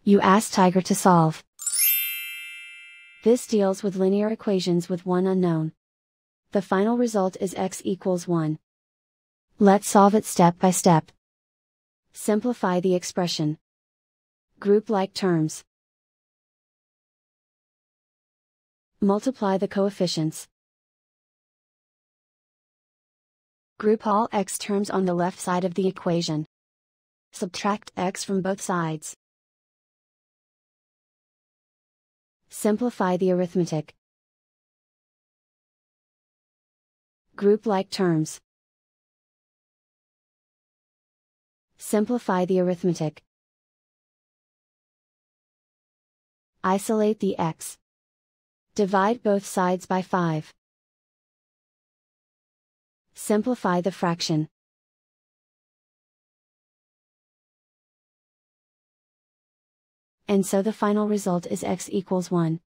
You ask Tiger to solve. This deals with linear equations with one unknown. The final result is x equals 1. Let's solve it step by step. Simplify the expression. Group like terms. Multiply the coefficients. Group all x terms on the left side of the equation. Subtract x from both sides. Simplify the arithmetic. Group like terms. Simplify the arithmetic. Isolate the x. Divide both sides by 5. Simplify the fraction. And so the final result is x equals 1.